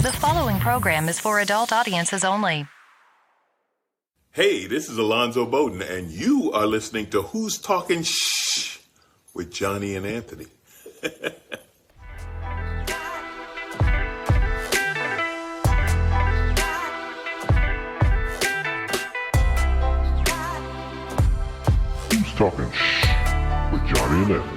The following program is for adult audiences only. Hey, this is Alonzo Bowden, and you are listening to Who's Talking Shh with Johnny and Anthony. Who's Talking Shh with Johnny and Anthony.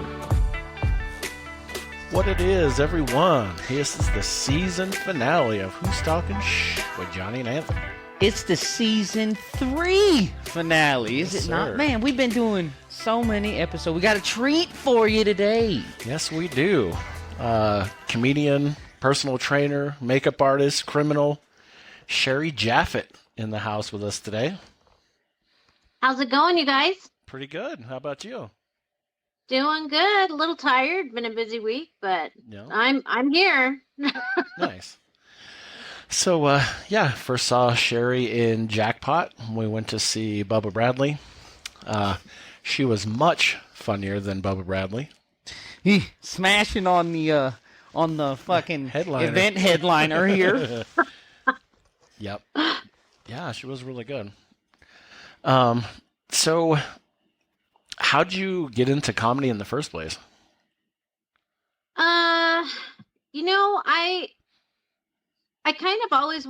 What it is, everyone. This is the season finale of Who's Talking Shh with Johnny and Anthony. It's the season 3 finale, is Yes, it not? sir. Man, we've been doing so many episodes. We got a treat for you today. Yes, we do. Comedian, personal trainer, makeup artist, criminal, Sherry Japhet in the house with us today. How's it going, you guys? Pretty good. How about you? Doing good. A little tired. Been a busy week, but Yeah. I'm here. Nice. So, first saw Sherry in Jackpot. We went to see Bubba Bradley. She was much funnier than Bubba Bradley. Smashing on the fucking Headliner. event headliner here. Yep. Yeah, she was really good. So how'd you get into comedy in the first place? I kind of always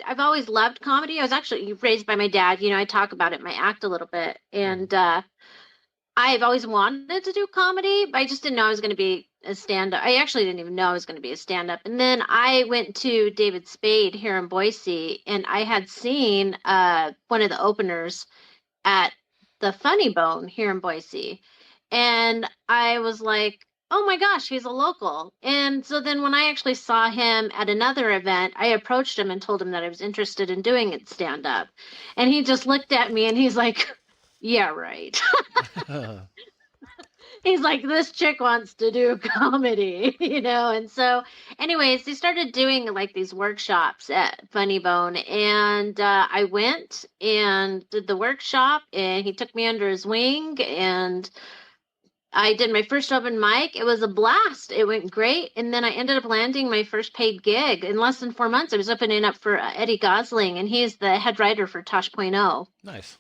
I've always loved comedy. I was actually raised by my dad. I talk about it in my act a little bit. And I've always wanted to do comedy, but I just didn't know I was going to be a stand-up. I actually didn't even know I was going to be a stand-up. And then I went to David Spade here in Boise, and I had seen one of the openers at the Funny Bone here in Boise. And I was like, oh my gosh, he's a local. And so then when I actually saw him at another event, I approached him and told him that I was interested in doing it stand-up. And he just looked at me and he's like, yeah, right. He's like, this chick wants to do comedy, And so anyways, they started doing like these workshops at Funny Bone. And I went and did the workshop, and he took me under his wing, and I did my first open mic. It was a blast. It went great. And then I ended up landing my first paid gig in less than 4 months. I was opening up for Eddie Gosling, and he's the head writer for Tosh.0. Nice.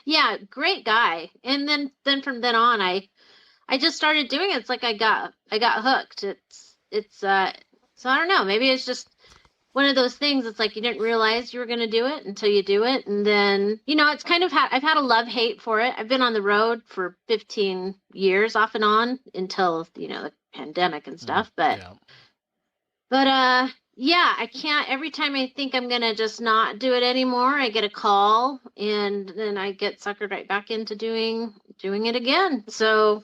Yeah, great guy. And then from then on, I just started doing it. It's like I got hooked. So I don't know. Maybe it's just one of those things. It's like you didn't realize you were going to do it until you do it. And then, it's kind of, I've had a love-hate for it. I've been on the road for 15 years off and on until, the pandemic and stuff. But I can't, every time I think I'm going to just not do it anymore, I get a call, and then I get suckered right back into doing it again. So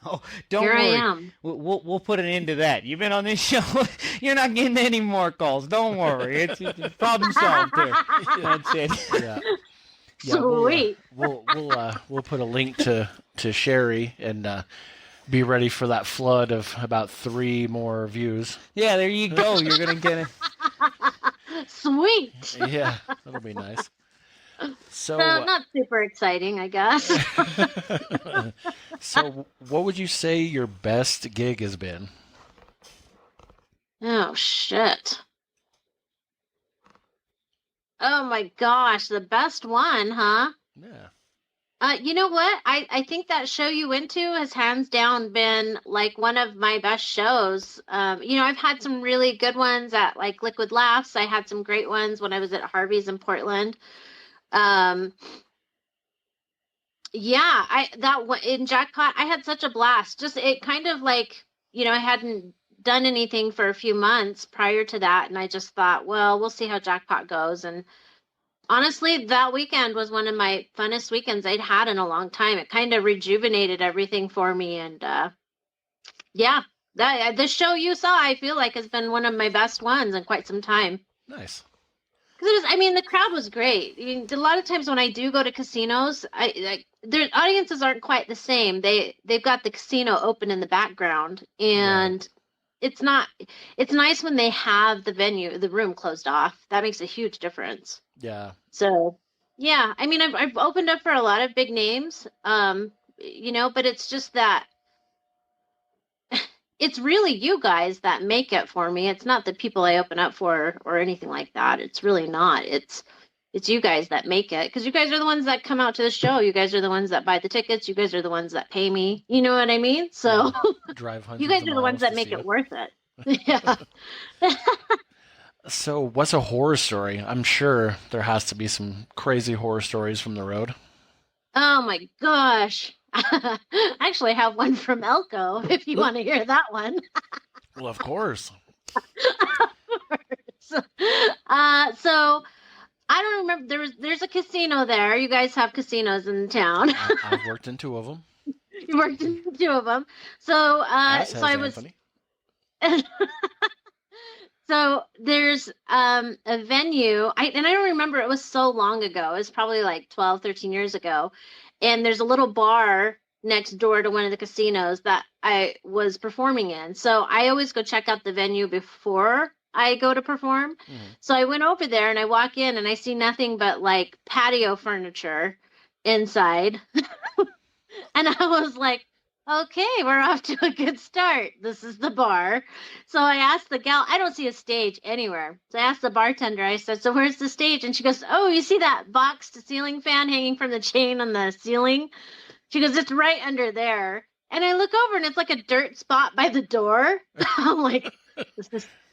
Oh, don't here worry. I am. We'll put an end to that. You've been on this show. You're not getting any more calls. Don't worry. It's problem solved here. That's it. Yeah. Sweet. We'll put a link to Sherry and be ready for that flood of about 3 more views. Yeah, there you go. You're going to get it. Sweet. Yeah, that'll be nice. So, Not super exciting, I guess. so what would you say your best gig has been? Oh, shit. Oh, my gosh. The best one, huh? Yeah. You know what? I think that show you went to has hands down been like one of my best shows. I've had some really good ones at like Liquid Laughs. I had some great ones when I was at Harvey's in Portland. In Jackpot, I had such a blast. Just it kind of like, I hadn't done anything for a few months prior to that, and I just thought, well, we'll see how Jackpot goes. And honestly, that weekend was one of my funnest weekends I'd had in a long time. It kind of rejuvenated everything for me. And the show you saw, I feel like, has been one of my best ones in quite some time. Nice. Because the crowd was great. A lot of times when I do go to casinos, their audiences aren't quite the same. They've got the casino open in the background, and it's nice when they have the room closed off. That makes a huge difference. Yeah. So, yeah, I've opened up for a lot of big names, but it's just that it's really you guys that make it for me. It's not the people I open up for or anything like that. It's really not. It's you guys that make it, because you guys are the ones that come out to the show. You guys are the ones that buy the tickets. You guys are the ones that pay me. You know what I mean? So Drive you hundreds guys of are the ones miles that to make see it worth it. Yeah. So, what's a horror story? I'm sure there has to be some crazy horror stories from the road. Oh my gosh. I actually have one from Elko if you want to hear that one. Well, of course. So, so I don't remember. There's a casino there. You guys have casinos in town. I've worked in 2 of them. You worked in 2 of them. So As so has I was. Anthony. So there's a venue. I don't remember. It was so long ago. It was probably like 12, 13 years ago. And there's a little bar next door to one of the casinos that I was performing in. So I always go check out the venue before I go to perform. So I went over there and I walk in and I see nothing but like patio furniture inside. And I was like, okay, we're off to a good start. This is the bar. So I asked the gal, I don't see a stage anywhere. So I asked the bartender, I said, so where's the stage? And she goes, oh, you see that boxed ceiling fan hanging from the chain on the ceiling? She goes, it's right under there. And I look over and it's like a dirt spot by the door. I'm like,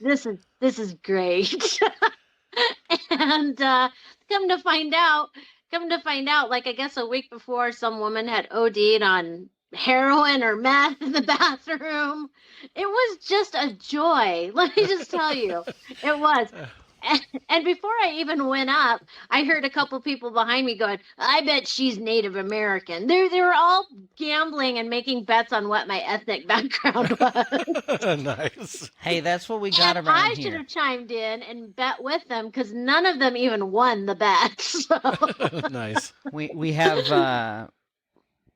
this is great. And come to find out, like I guess a week before, some woman had OD'd on heroin or meth in the bathroom. It was just a joy. Let me just tell you, it was. And before I even went up, I heard a couple people behind me going, I bet she's Native American. They were all gambling and making bets on what my ethnic background was. Nice. Hey, that's what we got And around I here. should have chimed in and bet with them because none of them even won the bet. So. Nice. We have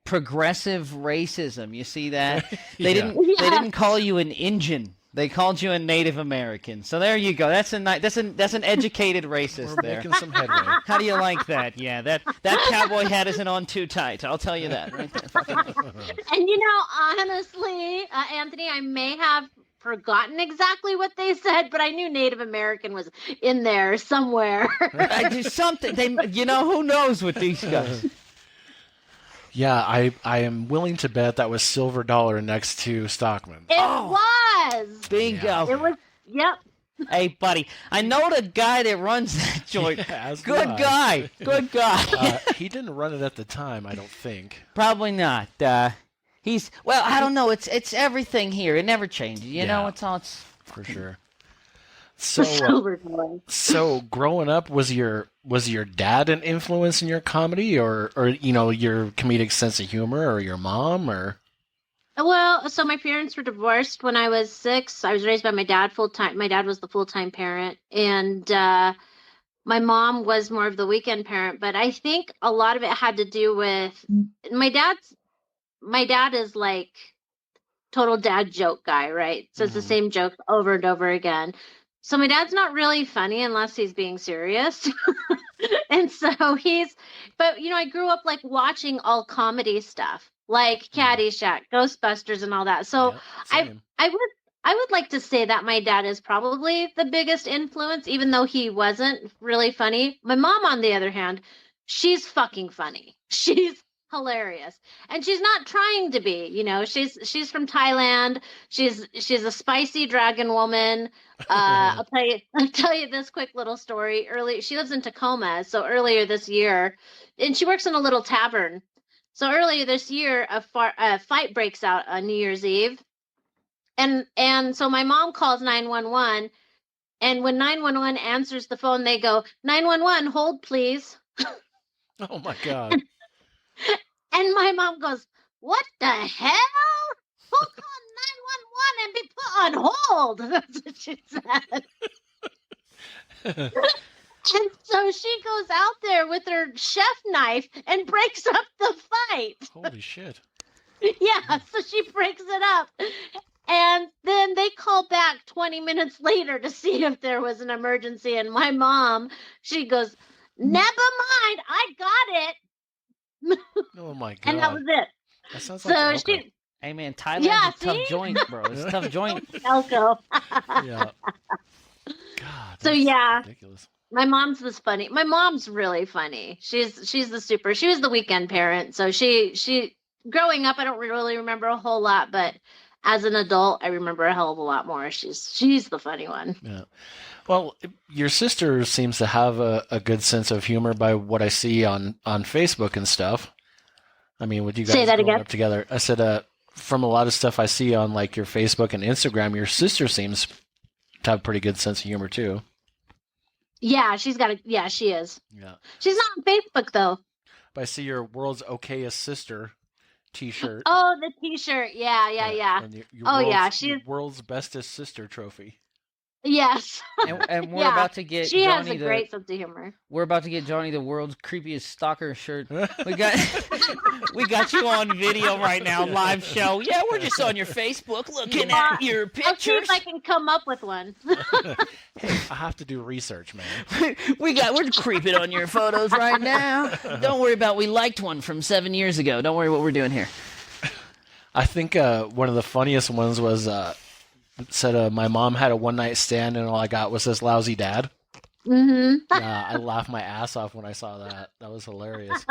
progressive racism. You see that? They Yeah. didn't call you an Injun. They called you a Native American. So there you go. That's an educated racist We're there. making some headway. How do you like that? Yeah, that cowboy hat isn't on too tight. I'll tell you that. Right there. And honestly, Anthony, I may have forgotten exactly what they said, but I knew Native American was in there somewhere. There's something. Who knows with these guys. Yeah, I am willing to bet that was silver dollar next to Stockman. It was. Bingo. Yeah. It was. Yep. Hey, buddy, I know the guy that runs that joint. As do Good I. guy. Good guy. He didn't run it at the time, I don't think. Probably not. I don't know. It's everything here. It never changes. You know, it's For sure. So, Silver dollar. so growing up, was your dad an influence in your comedy, or your comedic sense of humor, or your mom, or? Well, so my parents were divorced when I was 6. I was raised by my dad full time. My dad was the full time parent, and my mom was more of the weekend parent. But I think a lot of it had to do with my dad is like total dad joke guy, right? So it's the same joke over and over again. So my dad's not really funny unless he's being serious. And so but I grew up like watching all comedy stuff, like Caddyshack, Ghostbusters and all that. So Yeah, I would like to say that my dad is probably the biggest influence, even though he wasn't really funny. My mom, on the other hand, she's fucking funny. She's hilarious, and she's not trying to be. She's from Thailand. She's a spicy dragon woman. I'll tell you this quick little story. She lives in Tacoma, so earlier this year, and she works in a little tavern. So earlier this year, a fight breaks out on New Year's Eve, and so my mom calls 911, and when 911 answers the phone, they go, 911, hold please. Oh my God. And my mom goes, what the hell? Who called 911 and be put on hold? That's what she said. And so she goes out there with her chef knife and breaks up the fight. Holy shit. Yeah, so she breaks it up. And then they call back 20 minutes later to see if there was an emergency. And my mom, she goes, never mind, I got it. Oh my God. And that was it. That sounds So like Elko. Hey, man, Thailand's Yeah, a tough see? joint, bro. It's a tough joint. Elko. Yeah. God, So, that's yeah. ridiculous. My mom's was funny. My mom's really funny. She's the super. She was the weekend parent, so she growing up, I don't really remember a whole lot, but as an adult, I remember a hell of a lot more. She's the funny one. Yeah. Well, your sister seems to have a good sense of humor by what I see on Facebook and stuff. I mean, with you Say guys that growing again? up together, I said, from a lot of stuff I see on like your Facebook and Instagram, your sister seems to have a pretty good sense of humor too. Yeah, yeah, she is. Yeah. She's not on Facebook though. But I see your world's okayest sister T-shirt. Oh, the T-shirt. Yeah. And Oh yeah, your world's bestest sister trophy. Yes. And we're Yeah. about to get She has Johnny a great sense of humor. We're about to get Johnny the world's creepiest stalker shirt. We got we got you on video right now, live show. Yeah, we're just on your Facebook looking at your I'll see pictures. if I can come up with one. Hey, I have to do research, man. We're creeping on your photos right now. Don't worry about we liked one from 7 years ago. Don't worry what we're doing here. I think one of the funniest ones was said my mom had a one-night stand and all I got was this lousy dad. Mm-hmm. Yeah, I laughed my ass off when I saw that. That was hilarious.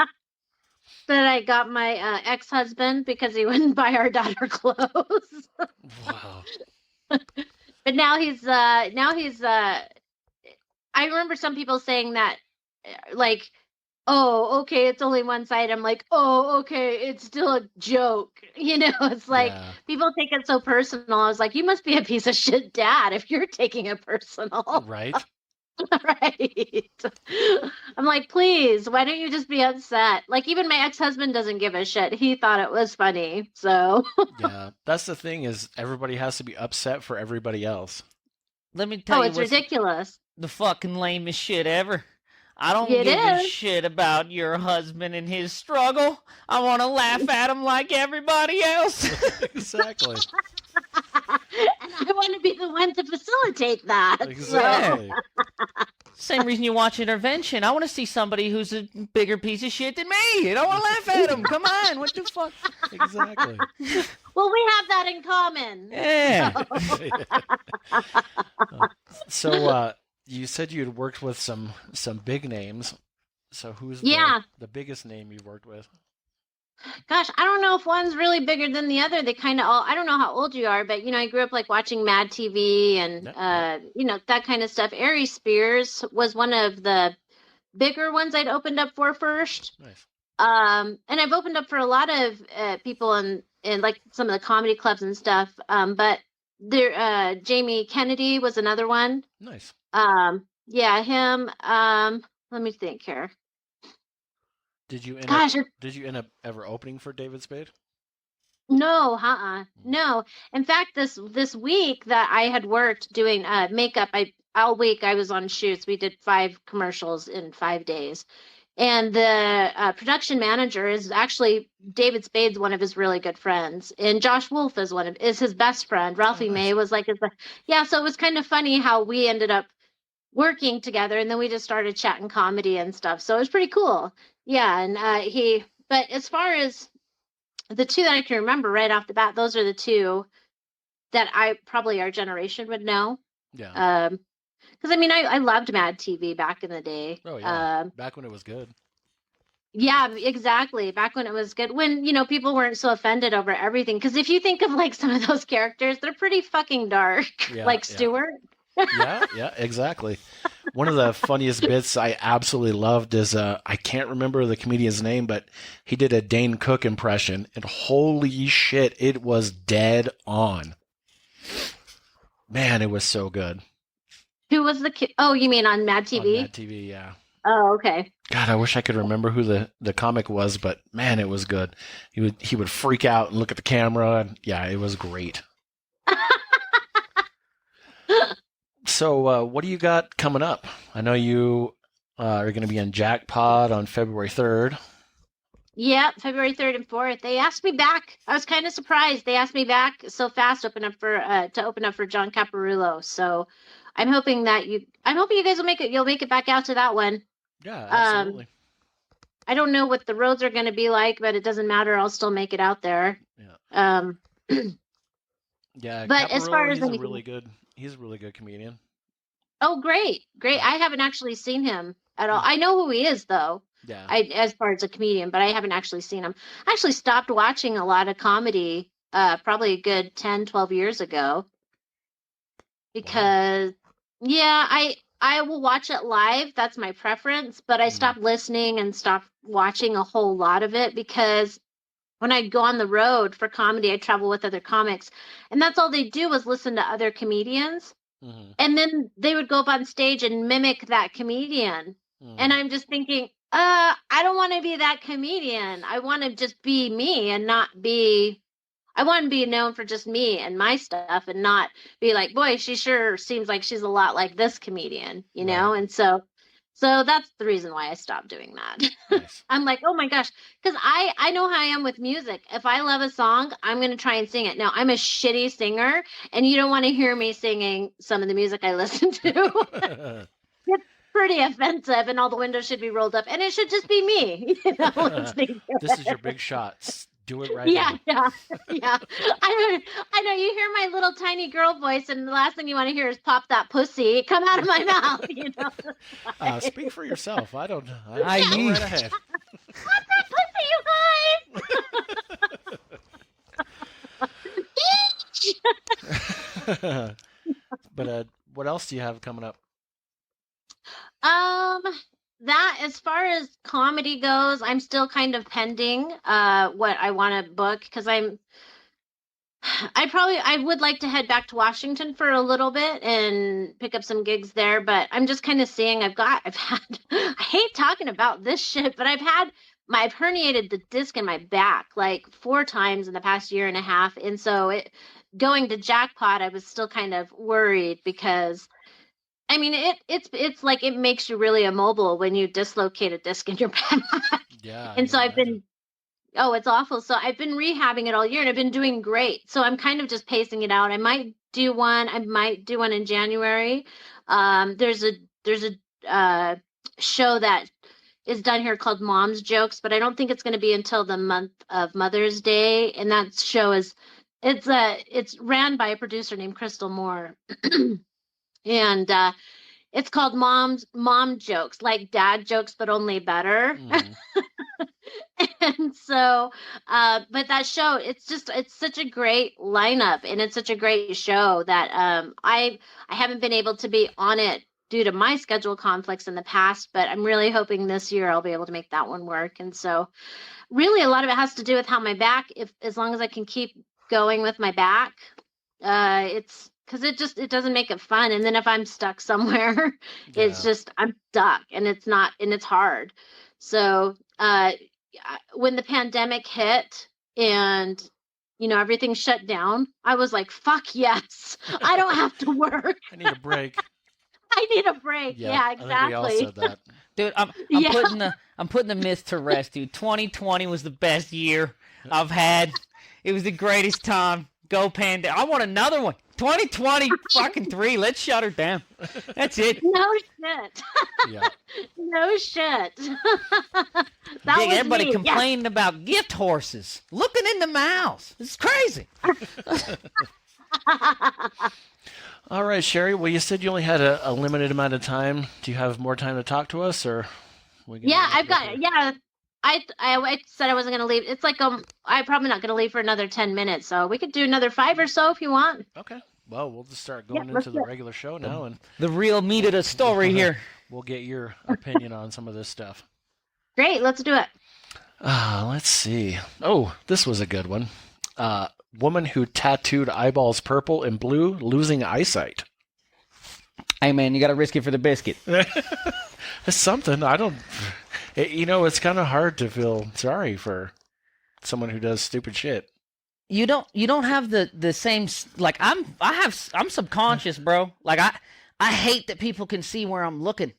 That I got my ex-husband because he wouldn't buy our daughter clothes. Wow. But now he's I remember some people saying that like, oh, okay, it's only one side. I'm like, oh, okay, it's still a joke. It's like people take it so personal. I was like, you must be a piece of shit dad if you're taking it personal. Right? Right. I'm like, please, why don't you just be upset? Like, even my ex-husband doesn't give a shit. He thought it was funny. So Yeah. That's the thing is everybody has to be upset for everybody else. Let me tell oh, you it's what's ridiculous. the fucking lamest shit ever. I don't It give a is. shit about your husband and his struggle. I want to laugh at him like everybody else. Exactly. And I want to be the one to facilitate that. Exactly. Same reason you watch Intervention. I want to see somebody who's a bigger piece of shit than me. And I want to laugh at him. Come on. What the fuck? Exactly. Well, we have that in common. Yeah. So you said you had worked with some big names. So who's the biggest name you've worked with? Gosh, I don't know if one's really bigger than the other. They kind of all, I don't know how old you are, but, I grew up like watching Mad TV and, that kind of stuff. Ari Spears was one of the bigger ones I'd opened up for first. Nice. And I've opened up for a lot of people in like some of the comedy clubs and stuff. But there, Jamie Kennedy was another one. Nice. Yeah, him. Let me think here. Did you end up ever opening for David Spade? No, no. In fact, this week that I had worked doing makeup, all week I was on shoots. We did 5 commercials in 5 days, and the production manager is actually David Spade's one of his really good friends, and Josh Wolf is his best friend. Ralphie May was like so it was kind of funny how we ended up working together, and then we just started chatting comedy and stuff. So it was pretty cool. Yeah, and but as far as the 2 that I can remember right off the bat, those are the 2 that I probably our generation would know. Yeah. Because I loved Mad TV back in the day. Oh yeah. Back when it was good. Yeah, exactly. Back when it was good, when people weren't so offended over everything. Because if you think of like some of those characters, they're pretty fucking dark. Yeah, like Stewart. Yeah, exactly. One of the funniest bits I absolutely loved is I can't remember the comedian's name, but he did a Dane Cook impression, and holy shit, it was dead on. Man, it was so good. Who was the kid? Oh, you mean on Mad TV? On Mad TV, yeah. Oh, okay. God, I wish I could remember who the comic was, but man, it was good. He would freak out and look at the camera, and yeah, it was great. So, what do you got coming up? I know you are going to be in Jackpot on February 3rd. Yeah, February 3rd and 4th. They asked me back. I was kind of surprised. They asked me back so fast to open up for John Caparulo. So I'm hoping you guys will make it. You'll make it back out to that one. Yeah, absolutely. I don't know what the roads are going to be like, but it doesn't matter. I'll still make it out there. Um, Yeah, but as far Caparulo, as anything, he's a really good comedian. oh, great, great. I haven't actually seen him at all. I know who he is, though. Yeah. As far as a comedian, but I haven't actually seen him. I actually stopped watching a lot of comedy, probably a good 10, 12 years ago. Because, yeah, I will watch it live. That's my preference. But I stopped listening and stopped watching a whole lot of it because when I go on the road for comedy, I travel with other comics, and that's all they do is listen to other comedians. And then they would go up on stage and mimic that comedian. And I'm just thinking, I don't want to be that comedian. I want to just be me and not be, I want to be known for just me and my stuff and not be like, boy, she sure seems like she's a lot like this comedian, you know? And so that's the reason why I stopped doing that. Nice. I'm like, oh my gosh, because I know how I am with music. If I love a song, I'm going to try and sing it. Now, I'm a shitty singer, and you don't want to hear me singing some of the music I listen to. It's pretty offensive, and all the windows should be rolled up, and it should just be me. You know, listening to This it. is your big shot. Do it right Yeah, now. yeah. I know. You hear my little tiny girl voice, and the last thing you want to hear is "pop that pussy" come out of my mouth. You know. Speak for yourself. I don't. Go I right used- ahead. Pop that pussy, you guys. But what else do you have coming up? That as far as comedy goes, I'm still kind of pending what I want to book because I would like to head back to Washington for a little bit and pick up some gigs there, but I'm just kind of seeing I've had I hate talking about this shit, but I've herniated the disc in my back like 4 times in the past year and a half, and so going to Jackpot, I was still kind of worried because I mean, it's like it makes you really immobile when you dislocate a disc in your back. Yeah. And so it's awful. So I've been rehabbing it all year and I've been doing great. So I'm kind of just pacing it out. I might do one in January. There's a show that is done here called Mom's Jokes, but I don't think it's going to be until the month of Mother's Day. And that show it's ran by a producer named Crystal Moore. And it's called Mom Jokes, like dad jokes, but only better. And so, but that show, it's such a great lineup, and it's such a great show that I haven't been able to be on it due to my schedule conflicts in the past, but I'm really hoping this year I'll be able to make that one work. And so, really, a lot of it has to do with how my back, as long as I can keep going with my back, it's. Because it doesn't make it fun. And then if I'm stuck somewhere, it's just, I'm stuck and it's hard. So when the pandemic hit and, everything shut down, I was like, fuck yes, I don't have to work. I need a break. I need a break. Yeah, exactly. I think we all said that. Dude, I'm putting the myth to rest, dude. 2020 was the best year I've had. It was the greatest time. Go Panda. I want another one. 2020 fucking 3. Let's shut her down. That's it. No shit. Yeah. No shit. Everybody complaining about gift horses. Looking in the mouth. It's crazy. All right, Sherry. Well, you said you only had a limited amount of time. Do you have more time to talk to us, or? I said I wasn't going to leave. It's like I'm probably not going to leave for another 10 minutes, so we could do another 5 or so if you want. Okay. Well, we'll just start going into the regular show now, and the real meat of the story here. We'll get your opinion on some of this stuff. Great, let's do it. Let's see. Oh, this was a good one. Woman who tattooed eyeballs purple and blue, losing eyesight. Hey, man, you got to risk it for the biscuit. It's something. It's kind of hard to feel sorry for someone who does stupid shit. You don't have the same, like I'm subconscious, bro. Like I hate that people can see where I'm looking.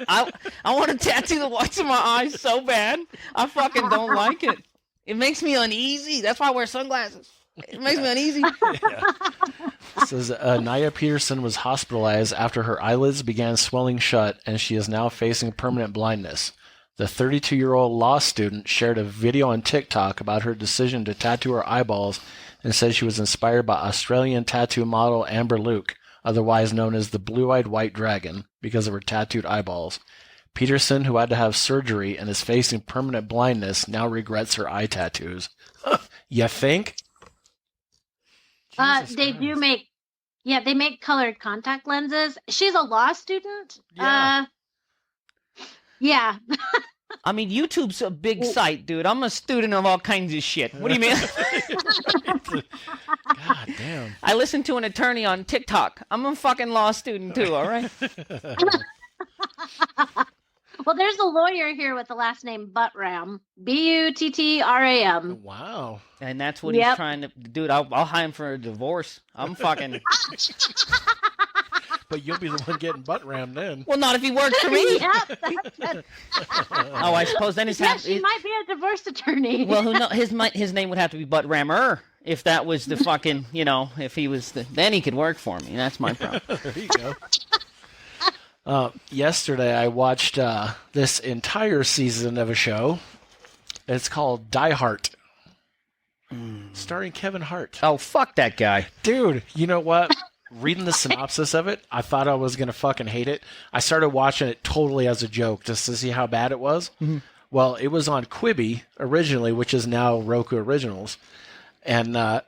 I want to tattoo the whites of my eyes so bad. I fucking don't like it. It makes me uneasy. That's why I wear sunglasses. It makes me uneasy. Yeah. It says Nia Peterson was hospitalized after her eyelids began swelling shut, and she is now facing permanent blindness. The 32-year-old law student shared a video on TikTok about her decision to tattoo her eyeballs and said she was inspired by Australian tattoo model Amber Luke, otherwise known as the Blue-Eyed White Dragon, because of her tattooed eyeballs. Peterson, who had to have surgery and is facing permanent blindness, now regrets her eye tattoos. You think? They do make, they make colored contact lenses. She's a law student. Yeah. Yeah. I mean, YouTube's a big site, dude. I'm a student of all kinds of shit. What do you mean? God damn. I listen to an attorney on TikTok. I'm a fucking law student too, all right? Well, there's a lawyer here with the last name Buttram. Buttram. Wow. And that's what he's trying to... Dude, I'll hire him for a divorce. I'm fucking... But you'll be the one getting butt rammed then. Well, not if he works for me. Yep. Oh, I suppose then his... She might be a divorce attorney. Well, who knows? His name would have to be Butt Rammer if that was the fucking, if he was the... Then he could work for me. That's my problem. There you go. Yesterday, I watched this entire season of a show. It's called Die Hart. Starring Kevin Hart. Oh, fuck that guy. Dude, you know what? Reading the synopsis of it, I thought I was going to fucking hate it. I started watching it totally as a joke just to see how bad it was. Mm-hmm. Well, it was on Quibi originally, which is now Roku Originals. And,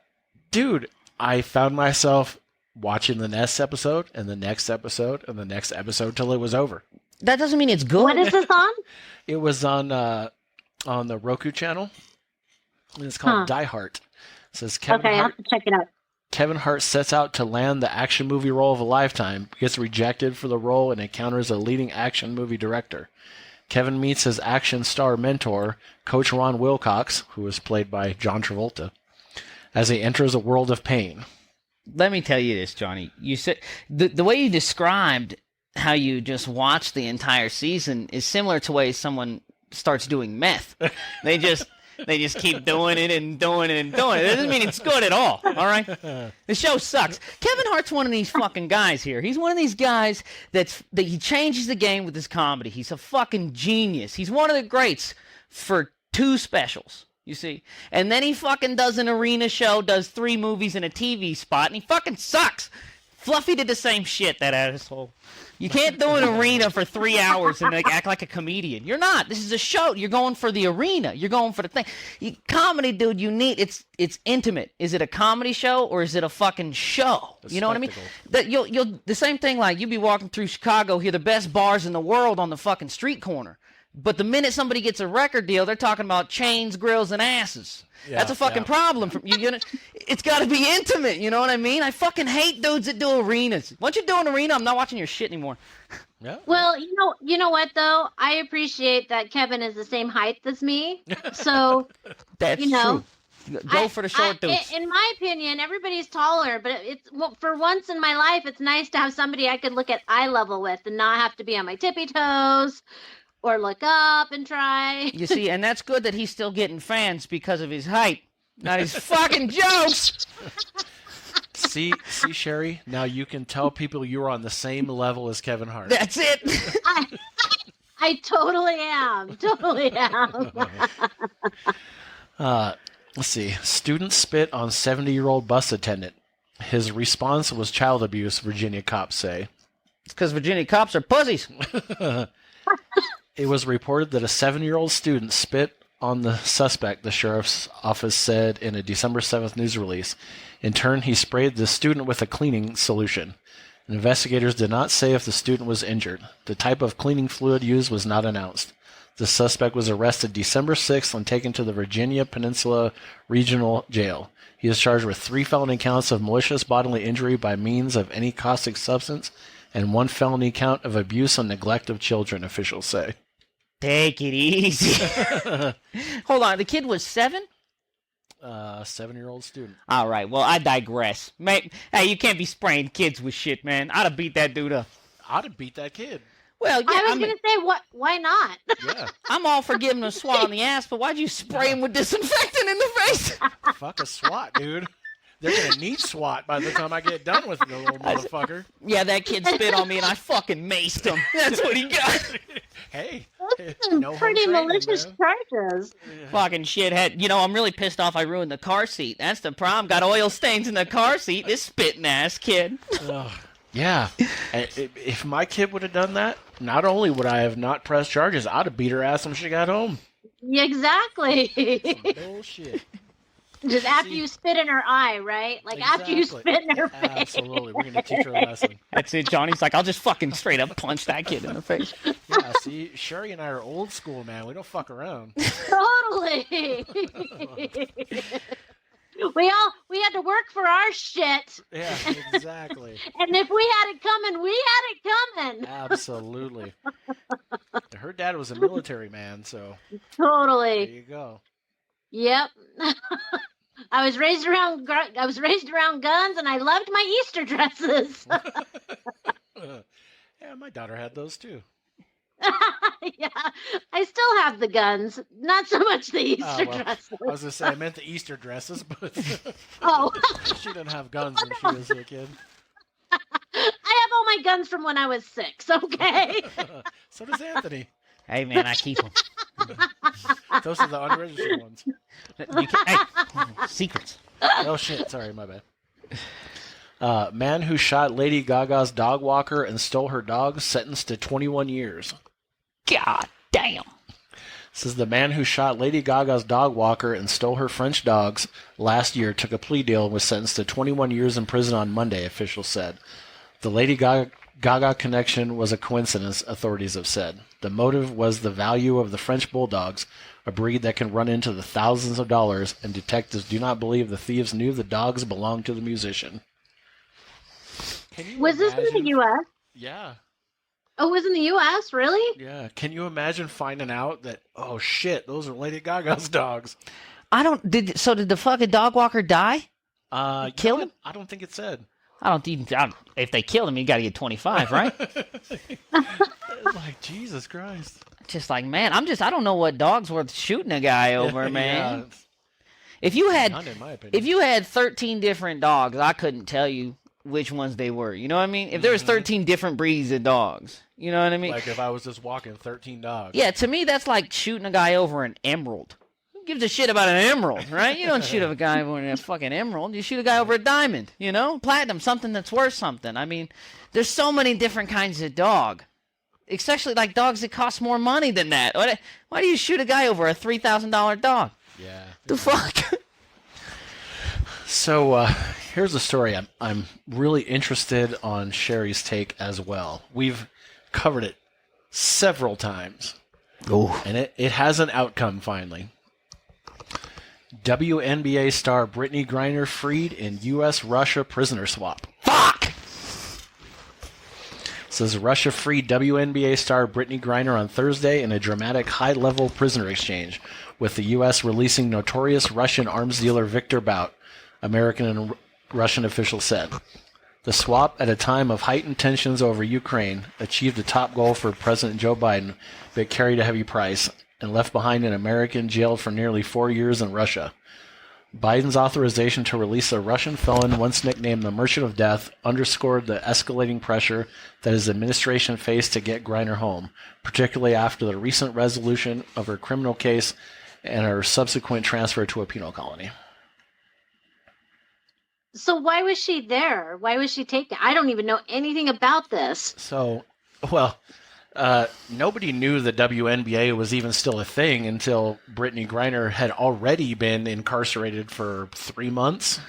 dude, I found myself watching the next episode and the next episode and the next episode till it was over. That doesn't mean it's good. What is this on? It was on the Roku channel. And it's called Die Hart. It says Kevin I'll Hart. have to check it out. Kevin Hart sets out to land the action movie role of a lifetime, gets rejected for the role, and encounters a leading action movie director. Kevin meets his action star mentor, Coach Ron Wilcox, who is played by John Travolta, as he enters a world of pain. Let me tell you this, Johnny. You said the way you described how you just watched the entire season is similar to the way someone starts doing meth. They just keep doing it and doing it and doing it. It doesn't mean it's good at all right? The show sucks. Kevin Hart's one of these fucking guys here. He's one of these guys that he changes the game with his comedy. He's a fucking genius. He's one of the greats for 2 specials, you see. And then he fucking does an arena show, does 3 movies and a TV spot, and he fucking sucks. Fluffy did the same shit, that asshole. You can't do an arena for 3 hours and act like a comedian. You're not. This is a show. You're going for the arena. You're going for the thing. Comedy, dude, it's intimate. Is it a comedy show or is it a fucking show? You know what I mean? The same thing, like you be walking through Chicago, hear the best bars in the world on the fucking street corner. But the minute somebody gets a record deal, they're talking about chains, grills, and asses. Yeah, that's a fucking problem. It's got to be intimate. You know what I mean? I fucking hate dudes that do arenas. Once you do an arena, I'm not watching your shit anymore. Yeah. Well, you know what though? I appreciate that Kevin is the same height as me. So that's true. Go for the short dudes. In my opinion, everybody's taller, but for once in my life, it's nice to have somebody I could look at eye level with and not have to be on my tippy toes. Or look up and try. You see, and that's good that he's still getting fans because of his height, not his fucking jokes. See, Sherry, now you can tell people you're on the same level as Kevin Hart. That's it. I totally am. Totally am. Let's see. Student spit on 70-year-old bus attendant. His response was child abuse, Virginia cops say. It's because Virginia cops are pussies. It was reported that a 7-year-old student spit on the suspect, the sheriff's office said in a December 7th news release. In turn, he sprayed the student with a cleaning solution. Investigators did not say if the student was injured. The type of cleaning fluid used was not announced. The suspect was arrested December 6th and taken to the Virginia Peninsula Regional Jail. He is charged with 3 felony counts of malicious bodily injury by means of any caustic substance and 1 felony count of abuse and neglect of children, officials say. Take it easy. Hold on, the kid was 7? 7-year-old student. All right, well, I digress. Hey, you can't be spraying kids with shit, man. I'd have beat that dude up. I'd have beat that kid. Well, yeah, I was going to say, why not? Yeah. I'm all for giving him a swat on the ass, but why'd you spray him with disinfectant in the face? Fuck a swat, dude. They're going to need SWAT by the time I get done with the little motherfucker. Yeah, that kid spit on me and I fucking maced him. That's what he got. Hey, Some no pretty home training, malicious man. charges. Fucking shithead. You know, I'm really pissed off I ruined the car seat. That's the problem. Got oil stains in the car seat. This spitting ass kid. Ugh. Yeah. If my kid would have done that, not only would I have not pressed charges, I'd have beat her ass when she got home. Yeah, exactly. Bullshit. Just after you spit in her eye, right? Like after you Exactly. spit in her face. Absolutely. We're going to teach her a lesson. That's it, Johnny's like, I'll just fucking straight up punch that kid in the face. Yeah, see, Sherry and I are old school, man. We don't fuck around. Totally. we had to work for our shit. Yeah, exactly. And if we had it coming, we had it coming. Absolutely. Her dad was a military man, so there Totally. you go. Yep. I was raised around guns, and I loved my Easter dresses. Yeah, my daughter had those too. Yeah, I still have the guns, not so much the Easter Well, dresses. I was going to say, I meant the Easter dresses, but Oh, she didn't have guns when she was a kid. I have all my guns from when I was 6. Okay. So does Anthony. Hey, man, I keep them. Those are the unregistered ones. Hey, secrets. Oh, shit. Sorry, my bad. Man who shot Lady Gaga's dog walker and stole her dog sentenced to 21 years. God damn. Says the man who shot Lady Gaga's dog walker and stole her French dogs last year took a plea deal and was sentenced to 21 years in prison on Monday, officials said. The Lady Gaga connection was a coincidence, authorities have said. The motive was the value of the French bulldogs, a breed that can run into the thousands of dollars, and detectives do not believe the thieves knew the dogs belonged to the musician. Was this in the U.S.? Yeah. Oh, it was in the U.S.? Really? Yeah. Can you imagine finding out that, oh shit, those are Lady Gaga's dogs? Did the fucking dog walker die? Kill him? I don't think it said. If they killed him, you got to get 25, right? Like, Jesus Christ. Just like, man, I don't know what dog's worth shooting a guy over, man. Yeah, If you none in my opinion. if you had 13 different dogs, I couldn't tell you which ones they were. You know what I mean? If there was 13 different breeds of dogs, you know what I mean? Like if I was just walking 13 dogs. Yeah, to me, that's like shooting a guy over an emerald. Who gives a shit about an emerald, right? You don't shoot a guy over a fucking emerald. You shoot a guy over a diamond, you know? Platinum, something that's worth something. I mean, there's so many different kinds of dog. Especially like dogs that cost more money than that. Why do you shoot a guy over a $3,000 dog? Yeah. The fuck? So here's a story I'm really interested on Sherry's take as well. We've covered it several times. Oh. And it has an outcome finally. WNBA star Brittney Griner freed in U.S.-Russia prisoner swap. Fuck! Says Russia freed WNBA star Brittney Griner on Thursday in a dramatic high-level prisoner exchange, with the U.S. releasing notorious Russian arms dealer Viktor Bout, American and Russian officials said. The swap, at a time of heightened tensions over Ukraine, achieved a top goal for President Joe Biden, but carried a heavy price, and left behind an American jailed for nearly 4 years in Russia. Biden's authorization to release a Russian felon, once nicknamed the Merchant of Death, underscored the escalating pressure that his administration faced to get Griner home, particularly after the recent resolution of her criminal case and her subsequent transfer to a penal colony. So why was she there? Why was she taken? I don't even know anything about this. So, well, nobody knew the WNBA was even still a thing until Brittney Griner had already been incarcerated for 3 months.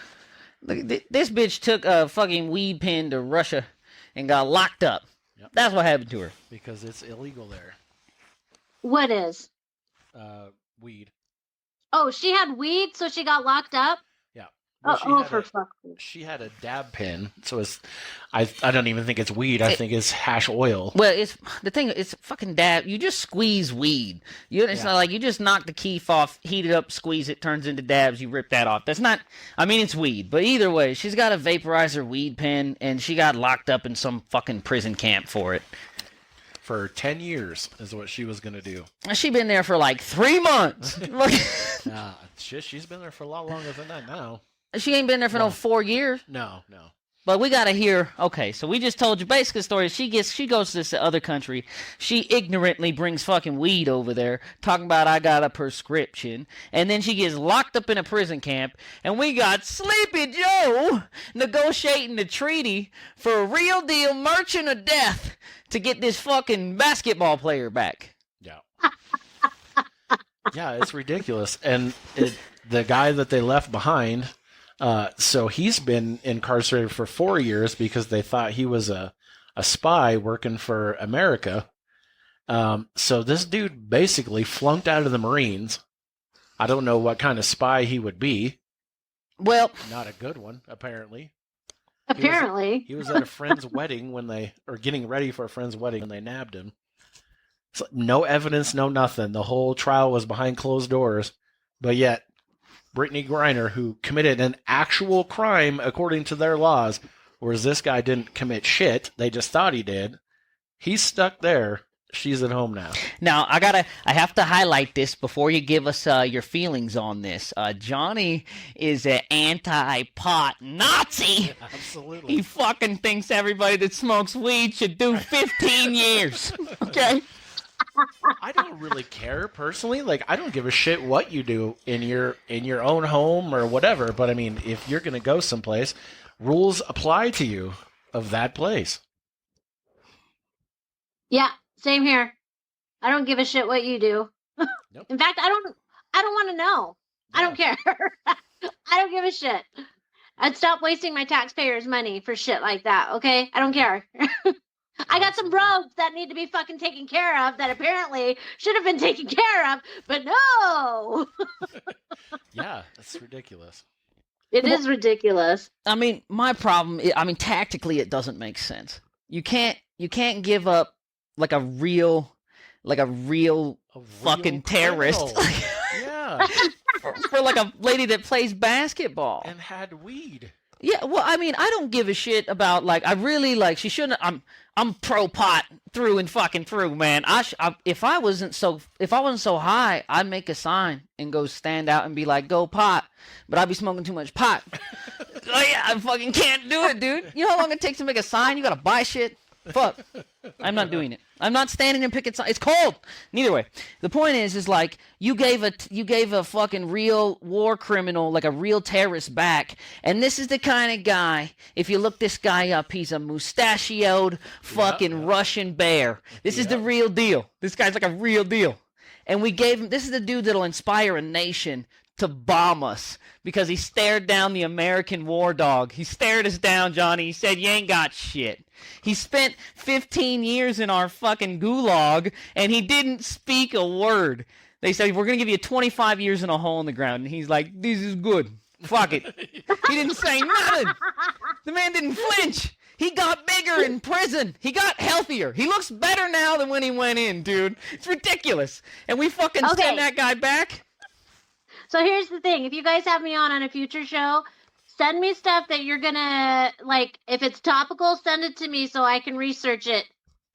Look, this bitch took a fucking weed pen to Russia and got locked up. Yep. That's what happened to her. Because it's illegal there. What is? Weed. Oh, she had weed, so she got locked up? Yeah. Well, For fuck's sake. she had a dab pen, so it's I don't even think it's weed. I think it's hash oil. Well, it's the thing. It's fucking dab. You just squeeze weed. It's not like you just knock the keef off, heat it up, squeeze it, turns into dabs. You rip that off. That's not. I mean, it's weed. But either way, she's got a vaporizer weed pen, and she got locked up in some fucking prison camp for it. For 10 years is what she was going to do. She been there for like 3 months. She's been there for a lot longer than that now. She ain't been there for no 4 years. No. But we gotta hear. Okay, so we just told you basically the story. She goes to this other country. She ignorantly brings fucking weed over there, talking about I got a prescription, and then she gets locked up in a prison camp. And we got Sleepy Joe negotiating the treaty for a real deal merchant of death to get this fucking basketball player back. Yeah. Yeah, it's ridiculous. And the guy that they left behind. So he's been incarcerated for 4 years because they thought he was a spy working for America. So this dude basically flunked out of the Marines. I don't know what kind of spy he would be. Well, not a good one, apparently. He was at a friend's wedding or getting ready for a friend's wedding when they nabbed him. So no evidence, no nothing. The whole trial was behind closed doors, but yet Brittney Griner, who committed an actual crime according to their laws, whereas this guy didn't commit shit. They just thought he did. He's stuck there. She's at home now. Now, I have to highlight this before you give us your feelings on this. Johnny is an anti-pot Nazi. Yeah, absolutely. He fucking thinks everybody that smokes weed should do 15 years. Okay? I don't really care personally. Like, I don't give a shit what you do in your own home or whatever. But I mean, if you're going to go someplace, rules apply to you of that place. Yeah, same here. I don't give a shit what you do. Nope. In fact, I don't want to know. Yeah. I don't care. I don't give a shit. I'd stop wasting my taxpayers' money for shit like that. Okay, I don't care. I got some roads that need to be fucking taken care of that apparently should have been taken care of, but no. Yeah, that's ridiculous. It is ridiculous. I mean, my problem tactically it doesn't make sense. You can't give up like a real fucking terrorist. Yeah. for like a lady that plays basketball. And had weed. Yeah, well, I mean, I don't give a shit about, like, I really, like, she shouldn't, I'm pro-pot through and fucking through, man. If I wasn't so high, I'd make a sign and go stand out and be like, go pot, but I'd be smoking too much pot. Oh, yeah, I fucking can't do it, dude. You know how long it takes to make a sign? You gotta buy shit. Fuck. I'm not doing it. I'm not standing and picking signs. It's cold. Neither way. The point is like you gave a fucking real war criminal, like a real terrorist back. And this is the kind of guy, if you look this guy up, he's a mustachioed fucking Russian bear. This is the real deal. This guy's like a real deal. And we gave him, this is the dude that'll inspire a nation to bomb us because he stared down the American war dog. He stared us down, Johnny. He said, you ain't got shit. He spent 15 years in our fucking gulag, and he didn't speak a word. They said, we're going to give you 25 years in a hole in the ground. And he's like, this is good. Fuck it. He didn't say nothing. The man didn't flinch. He got bigger in prison. He got healthier. He looks better now than when he went in, dude. It's ridiculous. And we fucking send that guy back. So here's the thing. If you guys have me on a future show, send me stuff that you're going to, like, if it's topical, send it to me so I can research it.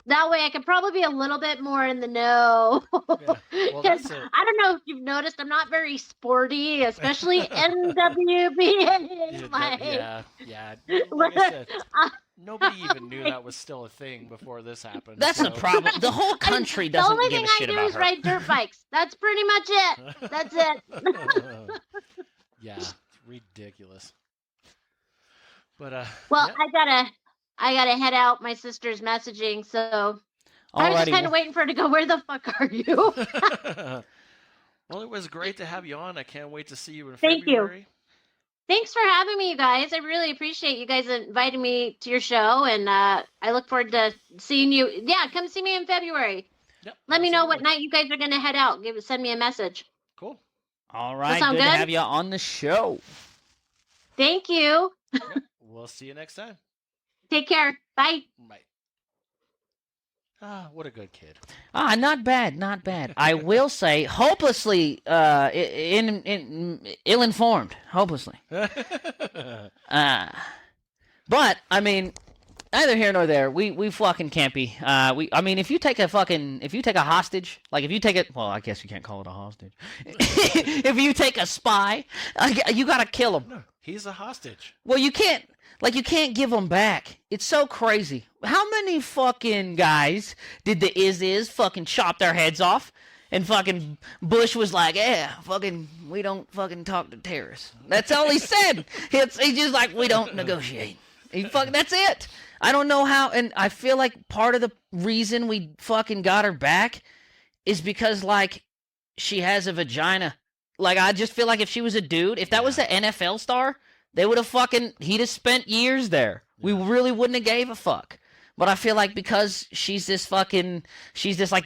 That way I can probably be a little bit more in the know. Yeah. Well, that's it. I don't know if you've noticed, I'm not very sporty, especially NWBA. Yeah. Like I said, nobody even knew that was still a thing before this happened. That's the problem. The whole country doesn't give a shit about her. The only thing I do is ride dirt bikes. That's pretty much it. That's it. Yeah, it's ridiculous. But well, yeah. I gotta head out. My sister's messaging, so I was just kind of waiting for her to go. Where the fuck are you? Well, it was great to have you on. I can't wait to see you in February. Thank you. Thanks for having me, you guys. I really appreciate you guys inviting me to your show, and I look forward to seeing you. Yeah, come see me in February. Yep, Let me know what night you guys are gonna head out. Send me a message. Cool. All right, good to have you on the show. Thank you. Yep. We'll see you next time. Take care. Bye. Bye. Ah, what a good kid. Not bad, not bad. I will say, hopelessly ill-informed. Hopelessly. But I mean, neither here nor there. We fucking can't be. I mean, if you take a hostage, like if you take it, well, I guess you can't call it a hostage. If you take a spy, you gotta kill him. No, He's a hostage. Well, you can't give them back. It's so crazy. How many fucking guys did the is fucking chop their heads off? And fucking Bush was like, yeah, fucking, we don't fucking talk to terrorists. That's all he said. He's just like, we don't negotiate. That's it. I don't know how, and I feel like part of the reason we fucking got her back is because, like, she has a vagina. Like, I just feel like if she was a dude, if that was an NFL star, they would have he'd have spent years there. We really wouldn't have gave a fuck. But I feel like because she's this like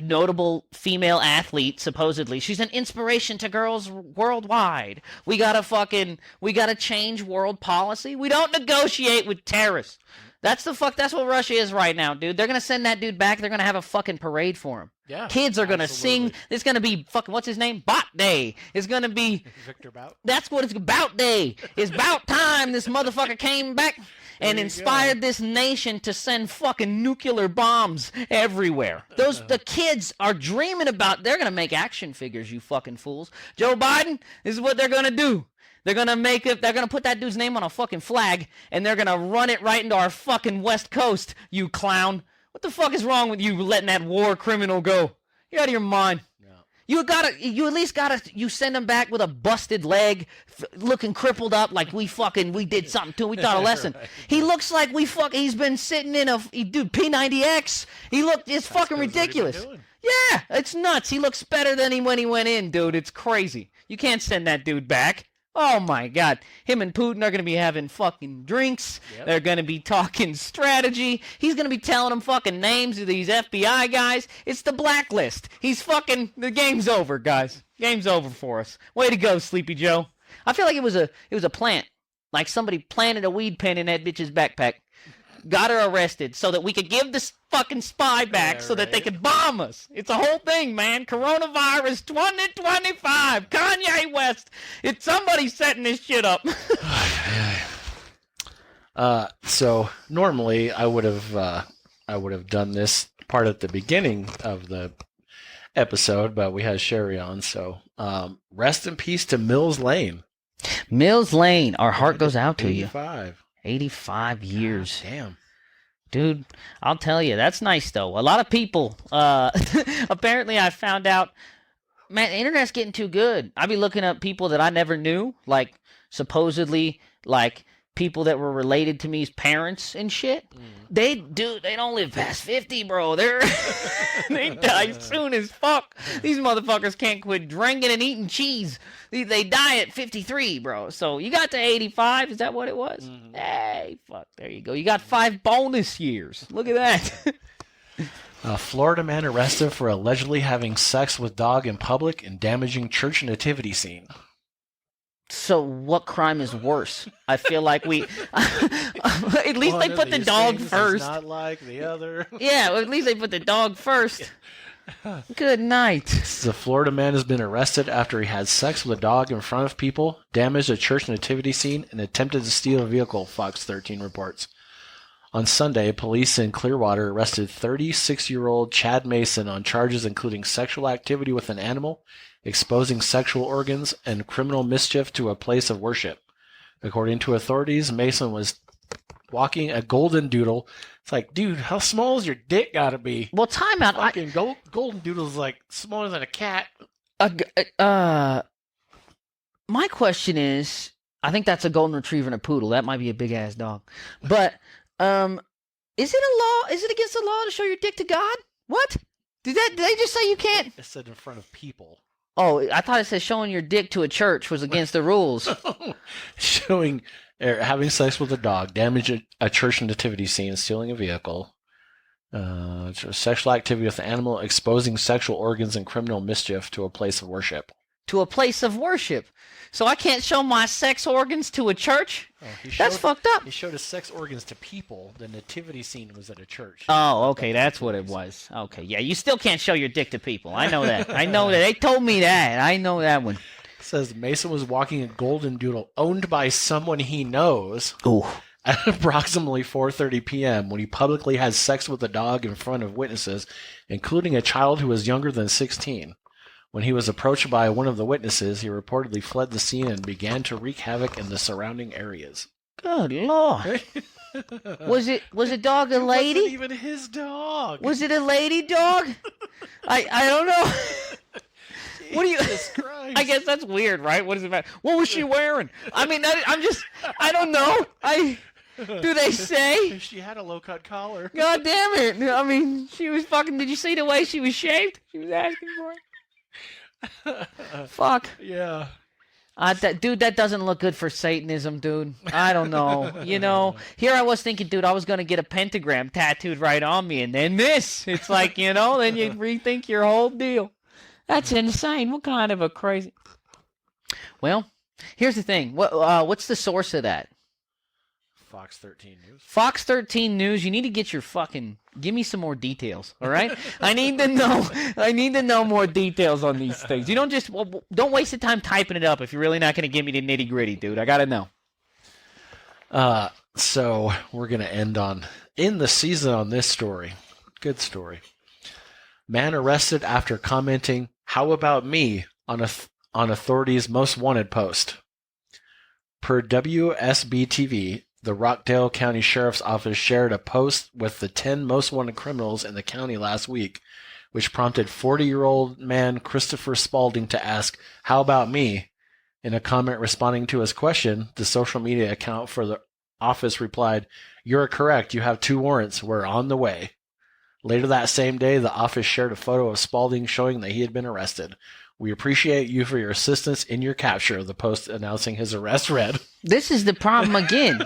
notable female athlete, supposedly, she's an inspiration to girls worldwide. We gotta change world policy. We don't negotiate with terrorists. That's what Russia is right now, dude. They're gonna send that dude back. They're gonna have a fucking parade for him. Yeah. Kids are gonna sing. It's gonna be fucking, what's his name? Bot Day. It's gonna be Victor Bout. That's what it's about day. It's about time this motherfucker came back and inspired this nation to send fucking nuclear bombs everywhere. The kids are dreaming about, they're gonna make action figures, you fucking fools. Joe Biden, this is what they're gonna do. They're gonna put that dude's name on a fucking flag and they're gonna run it right into our fucking West Coast, you clown. What the fuck is wrong with you letting that war criminal go? You're out of your mind. You send him back with a busted leg, looking crippled up like we did something to him. We taught a lesson. Right. He looks like he's been sitting in P90X. It's fucking ridiculous. Yeah, it's nuts. He looks better than when he went in, dude. It's crazy. You can't send that dude back. Oh my God. Him and Putin are going to be having fucking drinks. Yep. They're going to be talking strategy. He's going to be telling them fucking names of these FBI guys. It's the blacklist. The game's over, guys. Game's over for us. Way to go, Sleepy Joe. I feel like it was a plant. Like somebody planted a weed pen in that bitch's backpack. Got her arrested so that we could give this fucking spy back so that they could bomb us. It's a whole thing, man. Coronavirus 2025. Kanye West. It's somebody setting this shit up. So normally I would have done this part at the beginning of the episode, but we had Sherry on, so rest in peace to Mills Lane. Mills Lane, our heart goes out to 85. you. 85 years. God, damn. Dude, I'll tell you, that's nice, though. A lot of people, apparently I found out, man, the internet's getting too good. I be looking up people that I never knew, like, supposedly, like, people that were related to me's parents and shit. They don't live past 50, bro. They die soon as fuck. These motherfuckers can't quit drinking and eating cheese. They die at 53, bro. So you got to 85. Is that what it was? Mm-hmm. Hey, fuck. There you go. You got 5 bonus years. Look at that. Florida man arrested for allegedly having sex with dog in public and damaging church nativity scene. So what crime is worse? I feel like at least they put the dog first. Not like the other. Yeah, well, at least they put the dog first. Good night. The Florida man has been arrested after he had sex with a dog in front of people, damaged a church nativity scene, and attempted to steal a vehicle, Fox 13 reports. On Sunday, police in Clearwater arrested 36-year-old Chad Mason on charges including sexual activity with an animal, exposing sexual organs, and criminal mischief to a place of worship. According to authorities, Mason was walking a golden doodle. It's like, dude, how small is your dick gotta be? Well, time out. Fucking golden doodle's like smaller than a cat. My question is, I think that's a golden retriever and a poodle. That might be a big ass dog. But is it against the law to show your dick to God? What? Did they just say you can't? It said in front of people. Oh, I thought it said showing your dick to a church was against the rules. Having sex with a dog, damage a church nativity scene, stealing a vehicle, sexual activity with an animal, exposing sexual organs and criminal mischief to a place of worship. To a place of worship. So I can't show my sex organs to a church? That's fucked up. He showed his sex organs to people. The nativity scene was at a church. Oh, okay, that's what it was. Okay, yeah, you still can't show your dick to people. I know that. I know that. They told me that. I know that one. It says Mason was walking a golden doodle owned by someone he knows. Ooh. At approximately 4:30 p.m. when he publicly had sex with a dog in front of witnesses, including a child who was younger than 16. When he was approached by one of the witnesses, he reportedly fled the scene and began to wreak havoc in the surrounding areas. Good Lord. Was the dog a lady? It wasn't even his dog. Was it a lady dog? I don't know. What do you? Christ. I guess that's weird, right? What does it matter? What was she wearing? I mean, I don't know. Do they say? She had a low-cut collar. God damn it! I mean, she was fucking. Did you see the way she was shaved? She was asking for it. Fuck. Yeah. Dude, that doesn't look good for Satanism, dude. I don't know. You know, here I was thinking, dude, I was going to get a pentagram tattooed right on me, and then this. It's like, you know, then you rethink your whole deal. That's insane. What kind of a crazy... Well, here's the thing. What's the source of that? Fox 13 News. Fox 13 News. You need to get your fucking... Give me some more details, all right? I need to know more details on these things. You don't waste the time typing it up if you're really not going to give me the nitty-gritty, dude. I got to know. So we're going to end in the season on this story. Good story. Man arrested after commenting, "How about me?" on authorities' most wanted post. Per WSB TV, the Rockdale County Sheriff's Office shared a post with the 10 most wanted criminals in the county last week, which prompted 40-year-old man Christopher Spalding to ask, "How about me?" In a comment responding to his question, the social media account for the office replied, "You're correct. You have 2 warrants. We're on the way." Later that same day, the office shared a photo of Spalding showing that he had been arrested. "We appreciate you for your assistance in your capture," the post announcing his arrest read. This is the problem again.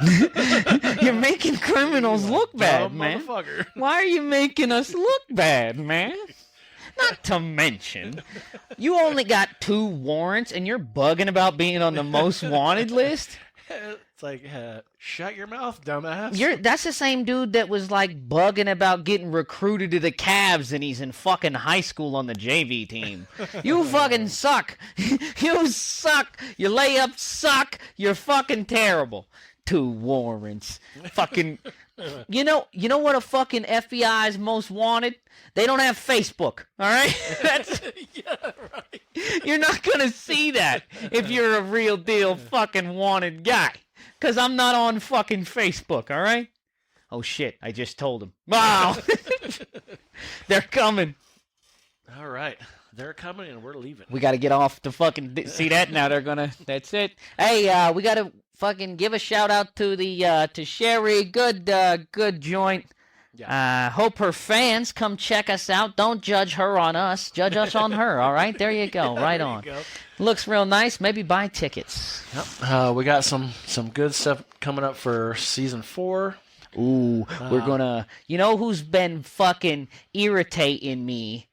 You're making criminals look bad, man. Why are you making us look bad, man? Not to mention, you only got 2 warrants and you're bugging about being on the most wanted list? It's like, shut your mouth, dumbass. That's the same dude that was like bugging about getting recruited to the Cavs and he's in fucking high school on the JV team. You fucking suck. You suck. Your layups suck. You're fucking terrible. 2 warrants. Fucking... You know what a fucking FBI's most wanted? They don't have Facebook, all right? Yeah, right. You're not going to see that if you're a real deal fucking wanted guy. Because I'm not on fucking Facebook, all right? Oh, shit, I just told him. Wow. They're coming. All right. They're coming and we're leaving. We got to get off the fucking... See that? Now they're going to... That's it. Hey, we got to fucking give a shout out to to Sherry. Good joint. Yeah. Hope her fans come check us out. Don't judge her on us. Judge us on her, all right? There you go. Right on. Go. Looks real nice. Maybe buy tickets. Yep. We got some good stuff coming up for season 4. Ooh, we're going to... You know who's been fucking irritating me?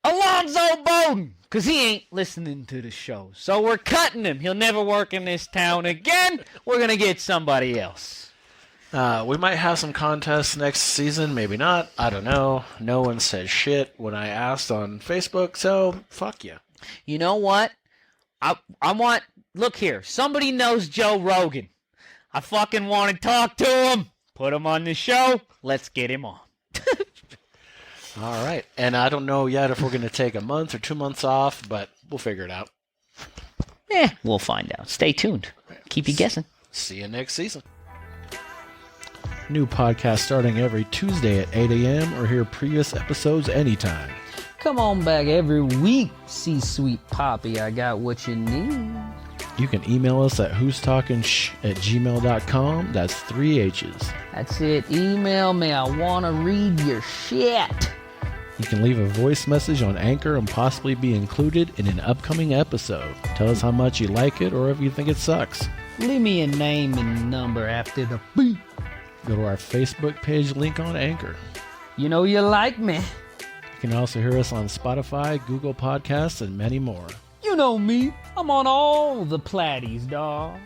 Alonzo Bowden, because he ain't listening to the show. So we're cutting him. He'll never work in this town again. We're going to get somebody else. We might have some contests next season, maybe not. I don't know. No one says shit when I asked on Facebook, so fuck you. You know what? I want... Look here. Somebody knows Joe Rogan. I fucking want to talk to him. Put him on the show. Let's get him on. All right. And I don't know yet if we're going to take a month or 2 months off, but we'll figure it out. We'll find out. Stay tuned. Keep you guessing. See you next season. New podcast starting every Tuesday at 8 a.m. or hear previous episodes anytime. Come on back every week, C-Sweet Poppy. I got what you need. You can email us at who'stalkingshh@gmail.com. That's 3 H's. That's it. Email me. I want to read your shit. You can leave a voice message on Anchor and possibly be included in an upcoming episode. Tell us how much you like it or if you think it sucks. Leave me a name and number after the beep. Go to our Facebook page, link on Anchor. You know you like me. You can also hear us on Spotify, Google Podcasts, and many more. You know me. I'm on all the platties, dawg.